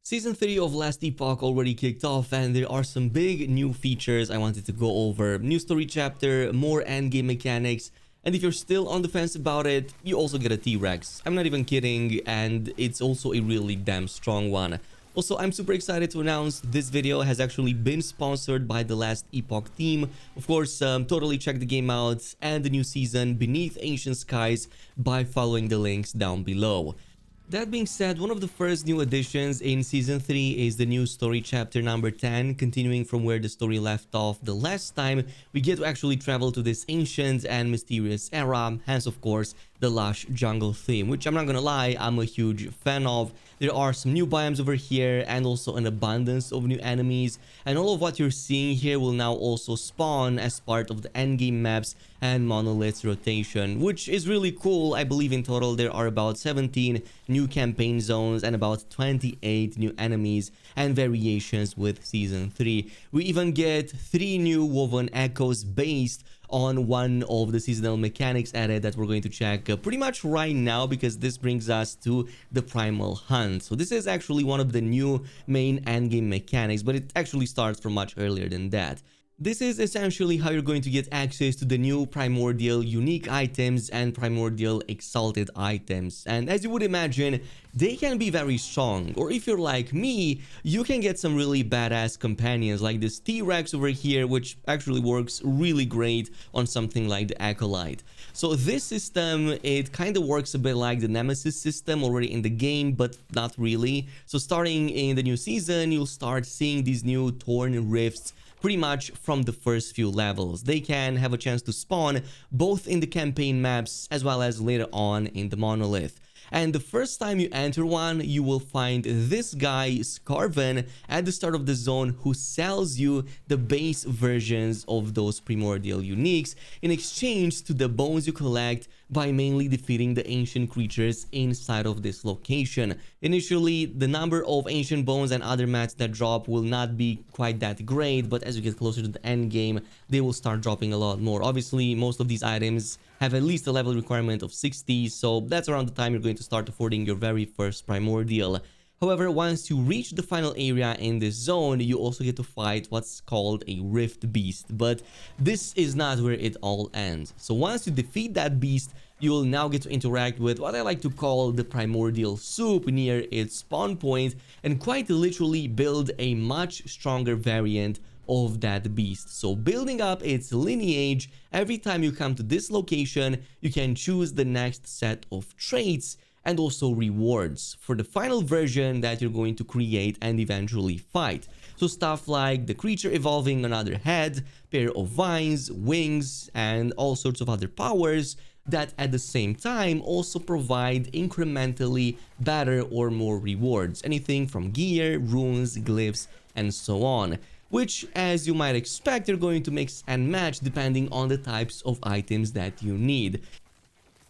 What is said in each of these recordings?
Season 3 of Last Epoch already kicked off, and there are some big new features I wanted to go over. New story chapter, more endgame mechanics, and if you're still on the fence about it, you also get a T-Rex. I'm not even kidding, and it's also a really damn strong one. Also, I'm super excited to announce this video has actually been sponsored by the Last Epoch team. Of course, totally check the game out and the new season Beneath Ancient Skies by following the links down below. That being said, one of the first new additions in Season 3 is the new story chapter number 10, continuing from where the story left off the last time. We get to actually travel to this ancient and mysterious era, hence of course the lush jungle theme, which I'm not gonna lie, I'm a huge fan of. There are some new biomes over here and also an abundance of new enemies, and all of what you're seeing here will now also spawn as part of the endgame maps and monoliths rotation, which is really cool. I believe in total there are about 17 new campaign zones and about 28 new enemies and variations with Season 3. We even get 3 new woven echoes based on one of the seasonal mechanics added that we're going to check pretty much right now, because this brings us to the primal hunt. So this is actually one of the new main endgame mechanics, but it actually starts from much earlier than that. This is essentially how you're going to get access to the new Primordial unique items and Primordial exalted items. And as you would imagine, they can be very strong. Or if you're like me, you can get some really badass companions like this T-Rex over here, which actually works really great on something like the Acolyte. So this system, it kind of works a bit like the Nemesis system already in the game, but not really. So starting in the new season, you'll start seeing these new torn rifts pretty much from the first few levels. They can have a chance to spawn both in the campaign maps as well as later on in the monolith. And the first time you enter one, you will find this guy, Scarven, at the start of the zone, who sells you the base versions of those Primordial uniques in exchange to the bones you collect by mainly defeating the ancient creatures inside of this location. Initially, the number of ancient bones and other mats that drop will not be quite that great, but as you get closer to the end game, they will start dropping a lot more. Obviously, most of these items have at least a level requirement of 60, so that's around the time you're going to start affording your very first Primordial. However, once you reach the final area in this zone, you also get to fight what's called a Rift Beast. But this is not where it all ends. So once you defeat that beast, you will now get to interact with what I like to call the Primordial Soup near its spawn point, and quite literally build a much stronger variant of that beast. So building up its lineage, every time you come to this location, you can choose the next set of traits and also rewards for the final version that you're going to create and eventually fight. So stuff like the creature evolving another head, pair of vines, wings, and all sorts of other powers that at the same time also provide incrementally better or more rewards. Anything from gear, runes, glyphs, and so on, which, as you might expect, you're going to mix and match depending on the types of items that you need.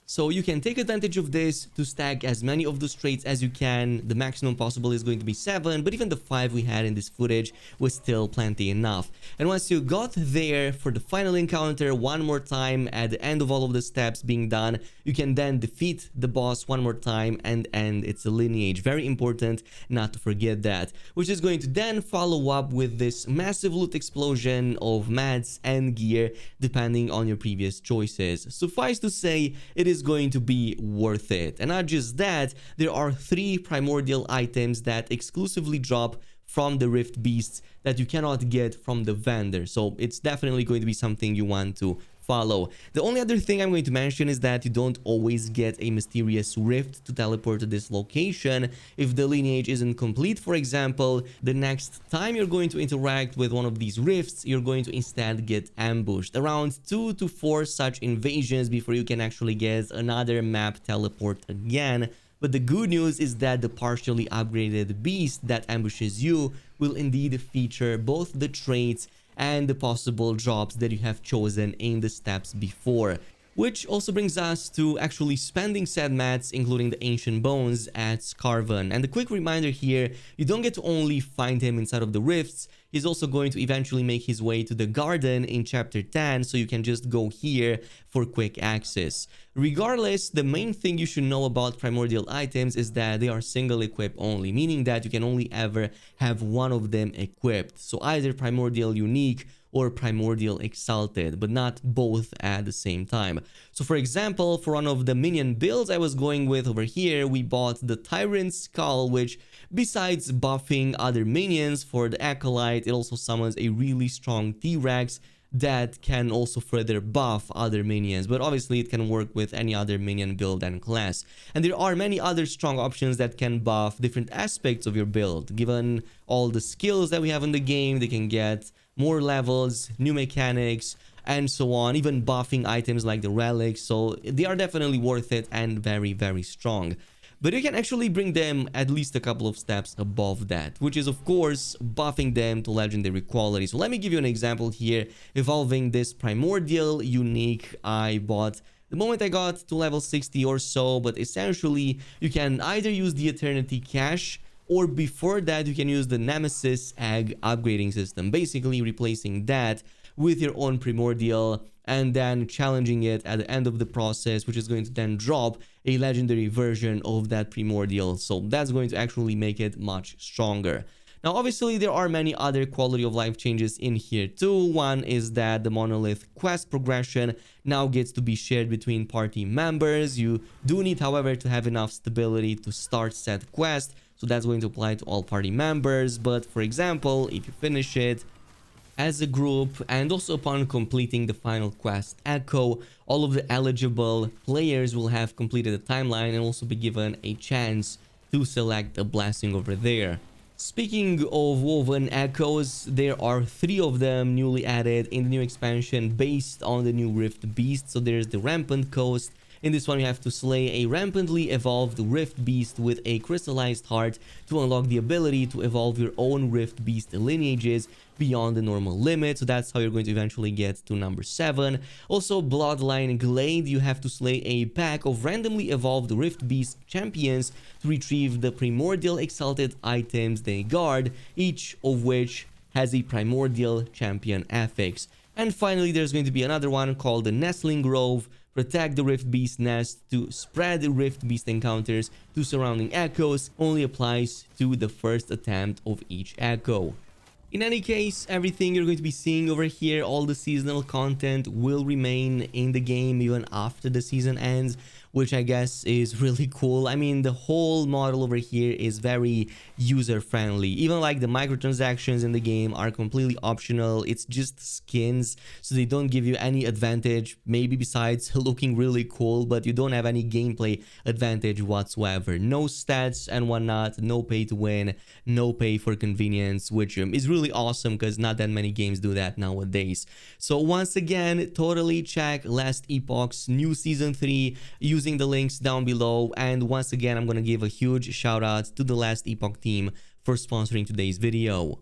So you can take advantage of this to stack as many of those traits as you can. The maximum possible is going to be 7, but even the 5 we had in this footage was still plenty enough. And once you got there for the final encounter one more time, at the end of all of the steps being done, you can then defeat the boss one more time and end its lineage. Very important not to forget that. Which is going to then follow up with this massive loot explosion of mats and gear depending on your previous choices. Suffice to say, it is going to be worth it. And not just that, there are 3 primordial items that exclusively drop from the Rift Beasts that you cannot get from the vendor. So it's definitely going to be something you want to follow. The only other thing I'm going to mention is that you don't always get a mysterious rift to teleport to this location. If the lineage isn't complete, for example, the next time you're going to interact with one of these rifts, you're going to instead get ambushed. Around 2 to 4 such invasions before you can actually get another map teleport again. But the good news is that the partially upgraded beast that ambushes you will indeed feature both the traits and the possible drops that you have chosen in the steps before. Which also brings us to actually spending said mats, including the ancient bones, at Scarvan. And a quick reminder here, you don't get to only find him inside of the rifts, he's also going to eventually make his way to the garden in chapter 10, so you can just go here for quick access. Regardless, the main thing you should know about primordial items is that they are single equip only, meaning that you can only ever have one of them equipped. So either primordial unique or primordial exalted, but not both at the same time. So for example, for one of the minion builds I was going with over here, we bought the Tyrant Skull, which besides buffing other minions for the Acolyte, it also summons a really strong T-Rex that can also further buff other minions, but obviously it can work with any other minion build and class. And there are many other strong options that can buff different aspects of your build. Given all the skills that we have in the game, they can get more levels, new mechanics, and so on, even buffing items like the relics, so they are definitely worth it and very, very strong. But you can actually bring them at least a couple of steps above that, which is of course buffing them to legendary quality. So let me give you an example here, evolving this primordial unique I bought the moment I got to level 60 or so, but essentially you can either use the Eternity Cache, or before that you can use the Nemesis Egg upgrading system, basically replacing that with your own primordial and then challenging it at the end of the process, which is going to then drop a legendary version of that primordial. So that's going to actually make it much stronger. Now obviously there are many other quality of life changes in here too. One is that the monolith quest progression now gets to be shared between party members. You do need, however, to have enough stability to start said quest, so that's going to apply to all party members. But for example, if you finish it as a group and also upon completing the final quest Echo, all of the eligible players will have completed the timeline and also be given a chance to select a blessing over there. Speaking of woven echoes, there are 3 of them newly added in the new expansion based on the new Rift Beast. So there's the Rampant Coast. In this one, you have to slay a rampantly evolved Rift Beast with a crystallized heart to unlock the ability to evolve your own Rift Beast lineages beyond the normal limit. So that's how you're going to eventually get to number 7. Also, Bloodline Glade, you have to slay a pack of randomly evolved Rift Beast champions to retrieve the primordial exalted items they guard, each of which has a primordial champion affix. And finally, there's going to be another one called the Nestling Grove. Protect the Rift Beast nest to spread the Rift Beast encounters to surrounding echoes. Only applies to the first attempt of each echo. In any case, everything you're going to be seeing over here, all the seasonal content will remain in the game even after the season ends, which I guess is really cool. I mean, the whole model over here is very user-friendly. Even like the microtransactions in the game are completely optional. It's just skins, so they don't give you any advantage, maybe besides looking really cool, but you don't have any gameplay advantage whatsoever. No stats and whatnot, no pay to win, no pay for convenience, which is really awesome because not that many games do that nowadays. So once again, totally check Last Epoch's new season 3 using the links down below. And once again, I'm gonna give a huge shout out to the Last Epoch team for sponsoring today's video.